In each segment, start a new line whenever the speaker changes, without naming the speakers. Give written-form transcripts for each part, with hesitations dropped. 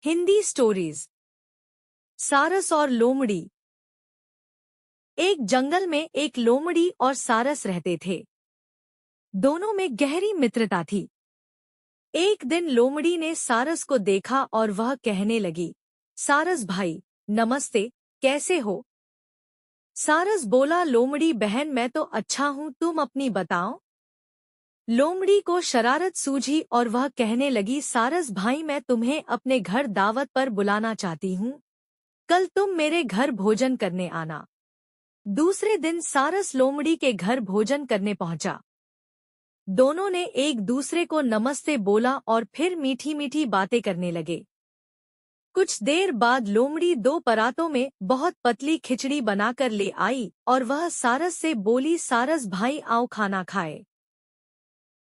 Hindi stories. सारस और लोमड़ी। एक जंगल में एक लोमड़ी और सारस रहते थे। दोनों में गहरी मित्रता थी। एक दिन लोमड़ी ने सारस को देखा और वह कहने लगी, सारस भाई, नमस्ते, कैसे हो? सारस बोला, लोमड़ी बहन मैं तो अच्छा हूँ, तुम अपनी बताओ। लोमड़ी को शरारत सूझी और वह कहने लगी, सारस भाई मैं तुम्हें अपने घर दावत पर बुलाना चाहती हूँ। कल तुम मेरे घर भोजन करने आना। दूसरे दिन सारस लोमड़ी के घर भोजन करने पहुंचा। दोनों ने एक दूसरे को नमस्ते बोला और फिर मीठी मीठी बातें करने लगे। कुछ देर बाद लोमड़ी 2 परातों में बहुत पतली खिचड़ी बनाकर ले आई और वह सारस से बोली, सारस भाई आओ खाना खाए।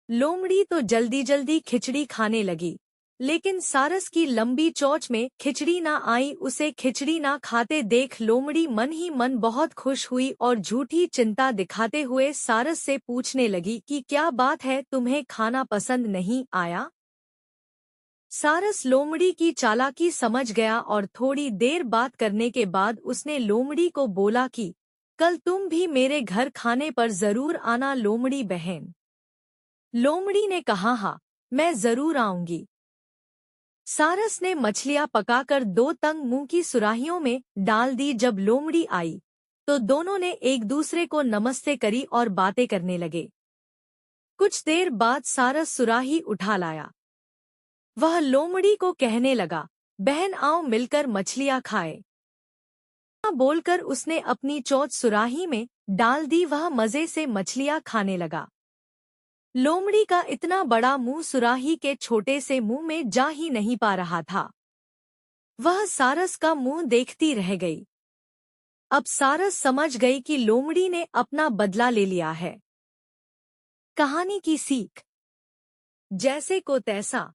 लोमड़ी तो जल्दी जल्दी खिचड़ी खाने लगी, लेकिन सारस की लंबी चोंच में खिचड़ी ना आई। उसे खिचड़ी ना खाते देख लोमड़ी मन ही मन बहुत खुश हुई और झूठी चिंता दिखाते हुए सारस से पूछने लगी कि क्या बात है, तुम्हें खाना पसंद नहीं आया? सारस लोमड़ी की चालाकी समझ गया और थोड़ी देर बात करने के बाद उसने लोमड़ी को बोला कि कल तुम भी मेरे घर खाने पर जरूर आना लोमड़ी बहन। लोमड़ी ने कहा, हाँ, मैं जरूर आऊंगी। सारस ने मछलियां पकाकर 2 तंग मुंह की सुराहियों में डाल दी। जब लोमड़ी आई तो दोनों ने एक दूसरे को नमस्ते करी और बातें करने लगे। कुछ देर बाद सारस सुराही उठा लाया। वह लोमड़ी को कहने लगा, बहन आओ मिलकर मछलियां खाए। बोलकर उसने अपनी चोंच सुराही में डाल दी। वह मजे से मछलियां खाने लगा। लोमड़ी का इतना बड़ा मुंह सुराही के छोटे से मुंह में जा ही नहीं पा रहा था। वह सारस का मुंह देखती रह गई। अब सारस समझ गई कि लोमड़ी ने अपना बदला ले लिया है। कहानी की सीख। जैसे को तैसा।